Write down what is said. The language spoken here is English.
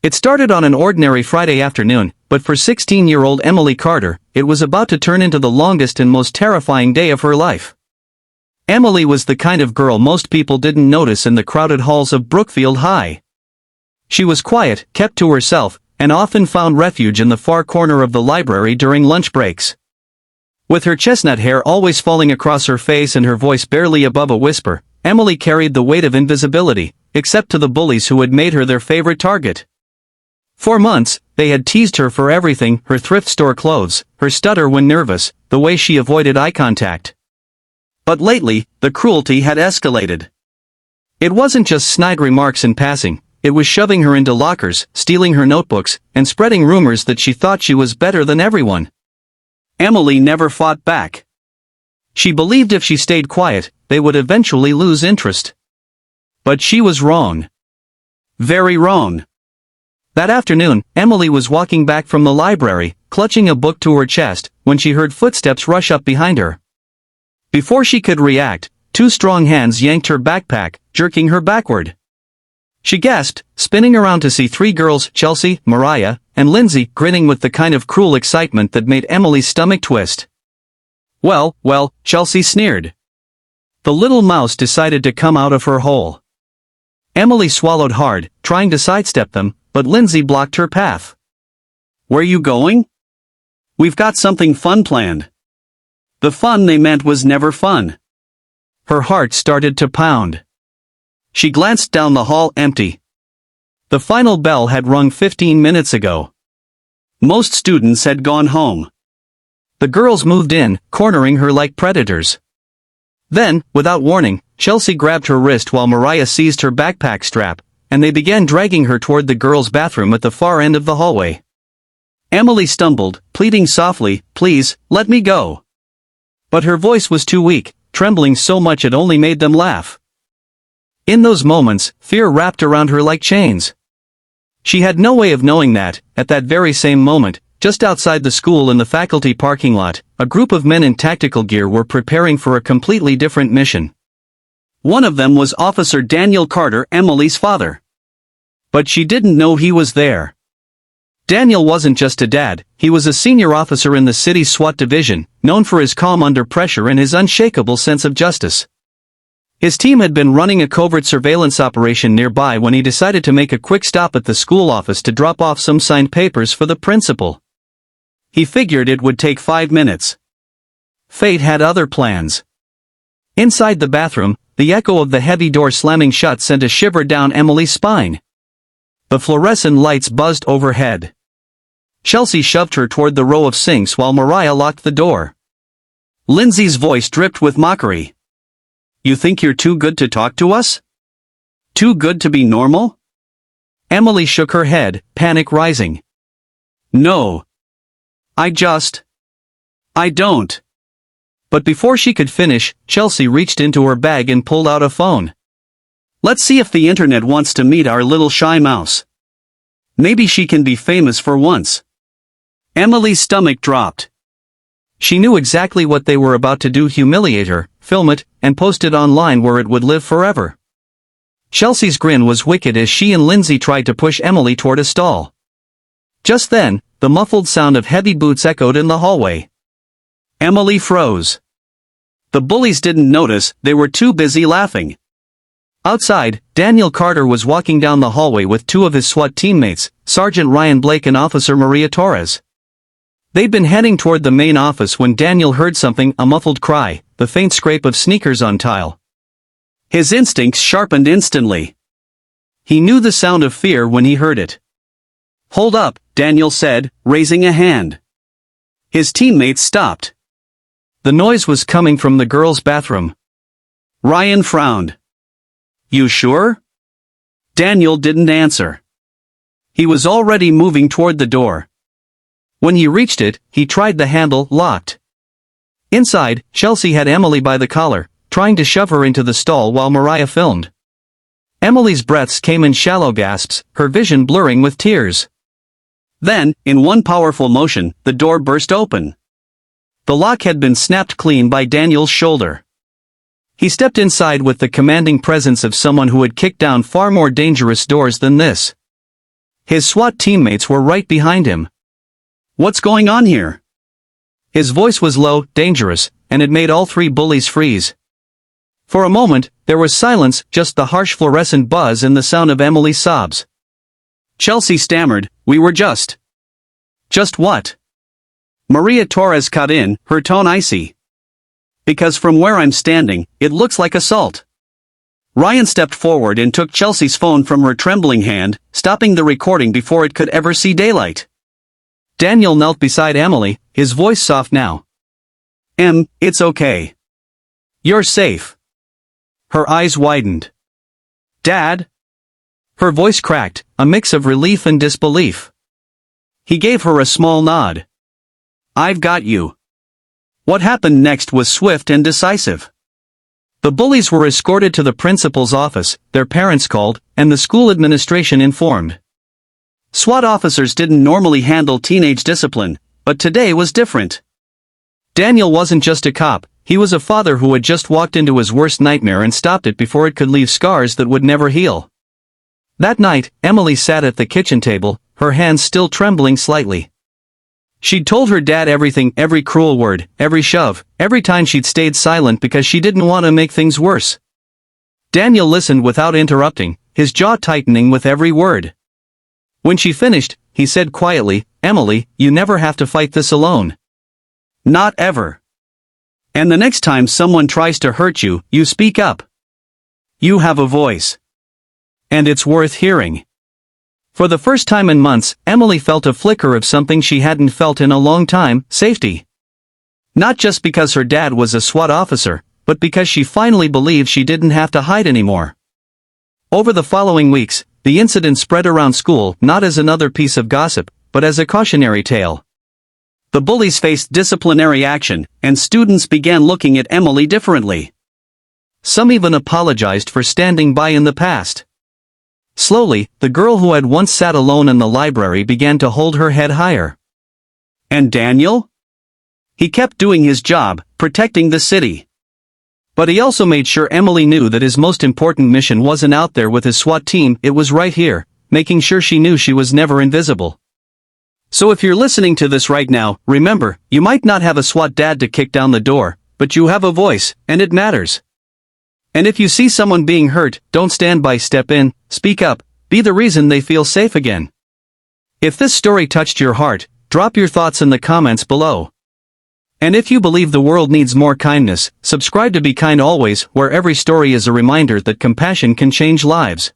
It started on an ordinary Friday afternoon, but for 16-year-old Emily Carter, it was about to turn into the longest and most terrifying day of her life. Emily was the kind of girl most people didn't notice in the crowded halls of Brookfield High. She was quiet, kept to herself, and often found refuge in the far corner of the library during lunch breaks. With her chestnut hair always falling across her face and her voice barely above a whisper, Emily carried the weight of invisibility, except to the bullies who had made her their favorite target. For months, they had teased her for everything: her thrift store clothes, her stutter when nervous, the way she avoided eye contact. But lately, the cruelty had escalated. It wasn't just snide remarks in passing, it was shoving her into lockers, stealing her notebooks, and spreading rumors that she thought she was better than everyone. Emily never fought back. She believed if she stayed quiet, they would eventually lose interest. But she was wrong. Very wrong. That afternoon, Emily was walking back from the library, clutching a book to her chest, when she heard footsteps rush up behind her. Before she could react, two strong hands yanked her backpack, jerking her backward. She gasped, spinning around to see three girls, Chelsea, Mariah, and Lindsay, grinning with the kind of cruel excitement that made Emily's stomach twist. Well, Chelsea sneered. The little mouse decided to come out of her hole. Emily swallowed hard, trying to sidestep them, but Lindsay blocked her path. Where you going? We've got something fun planned. The fun they meant was never fun. Her heart started to pound. She glanced down the hall, empty. The final bell had rung 15 minutes ago. Most students had gone home. The girls moved in, cornering her like predators. Then, without warning, Chelsea grabbed her wrist while Mariah seized her backpack strap, and they began dragging her toward the girls' bathroom at the far end of the hallway. Emily stumbled, pleading softly, "Please, let me go." But her voice was too weak, trembling so much it only made them laugh. In those moments, fear wrapped around her like chains. She had no way of knowing that, at that very same moment, just outside the school in the faculty parking lot, a group of men in tactical gear were preparing for a completely different mission. One of them was Officer Daniel Carter, Emily's father. But she didn't know he was there. Daniel wasn't just a dad, he was a senior officer in the city's SWAT division, known for his calm under pressure and his unshakable sense of justice. His team had been running a covert surveillance operation nearby when he decided to make a quick stop at the school office to drop off some signed papers for the principal. He figured it would take 5 minutes. Fate had other plans. Inside the bathroom, the echo of the heavy door slamming shut sent a shiver down Emily's spine. The fluorescent lights buzzed overhead. Chelsea shoved her toward the row of sinks while Mariah locked the door. Lindsay's voice dripped with mockery. "You think you're too good to talk to us? Too good to be normal?" Emily shook her head, panic rising. "No. I don't." But before she could finish, Chelsea reached into her bag and pulled out a phone. "Let's see if the internet wants to meet our little shy mouse. Maybe she can be famous for once." Emily's stomach dropped. She knew exactly what they were about to do: humiliate her, film it, and post it online where it would live forever. Chelsea's grin was wicked as she and Lindsay tried to push Emily toward a stall. Just then, the muffled sound of heavy boots echoed in the hallway. Emily froze. The bullies didn't notice, they were too busy laughing. Outside, Daniel Carter was walking down the hallway with two of his SWAT teammates, Sergeant Ryan Blake and Officer Maria Torres. They'd been heading toward the main office when Daniel heard something: a muffled cry, the faint scrape of sneakers on tile. His instincts sharpened instantly. He knew the sound of fear when he heard it. "Hold up," Daniel said, raising a hand. His teammates stopped. The noise was coming from the girls' bathroom. Ryan frowned. "You sure?" Daniel didn't answer. He was already moving toward the door. When he reached it, he tried the handle, locked. Inside, Chelsea had Emily by the collar, trying to shove her into the stall while Mariah filmed. Emily's breaths came in shallow gasps, her vision blurring with tears. Then, in one powerful motion, the door burst open. The lock had been snapped clean by Daniel's shoulder. He stepped inside with the commanding presence of someone who had kicked down far more dangerous doors than this. His SWAT teammates were right behind him. What's going on here? His voice was low, dangerous, and it made all three bullies freeze. For a moment, there was silence, just the harsh fluorescent buzz and the sound of Emily's sobs. Chelsea stammered, "We were just." Just what? Maria Torres cut in, her tone icy. "Because from where I'm standing, it looks like assault." Ryan stepped forward and took Chelsea's phone from her trembling hand, stopping the recording before it could ever see daylight. Daniel knelt beside Emily, his voice soft now. It's okay. You're safe." Her eyes widened. Dad?" Her voice cracked, a mix of relief and disbelief. He gave her a small nod. "I've got you." What happened next was swift and decisive. The bullies were escorted to the principal's office, their parents called, and the school administration informed. SWAT officers didn't normally handle teenage discipline, but today was different. Daniel wasn't just a cop, he was a father who had just walked into his worst nightmare and stopped it before it could leave scars that would never heal. That night, Emily sat at the kitchen table, her hands still trembling slightly. She'd told her dad everything, every cruel word, every shove, every time she'd stayed silent because she didn't want to make things worse. Daniel listened without interrupting, his jaw tightening with every word. When she finished, he said quietly, "Emily, you never have to fight this alone. Not ever. And the next time someone tries to hurt you, you speak up. You have a voice. And it's worth hearing." For the first time in months, Emily felt a flicker of something she hadn't felt in a long time, safety. Not just because her dad was a SWAT officer, but because she finally believed she didn't have to hide anymore. Over the following weeks, the incident spread around school not as another piece of gossip, but as a cautionary tale. The bullies faced disciplinary action, and students began looking at Emily differently. Some even apologized for standing by in the past. Slowly, the girl who had once sat alone in the library began to hold her head higher. And Daniel? He kept doing his job, protecting the city. But he also made sure Emily knew that his most important mission wasn't out there with his SWAT team, it was right here, making sure she knew she was never invisible. So if you're listening to this right now, remember, you might not have a SWAT dad to kick down the door, but you have a voice, and it matters. And if you see someone being hurt, don't stand by, step in, speak up, be the reason they feel safe again. If this story touched your heart, drop your thoughts in the comments below. And if you believe the world needs more kindness, subscribe to Be Kind Always, where every story is a reminder that compassion can change lives.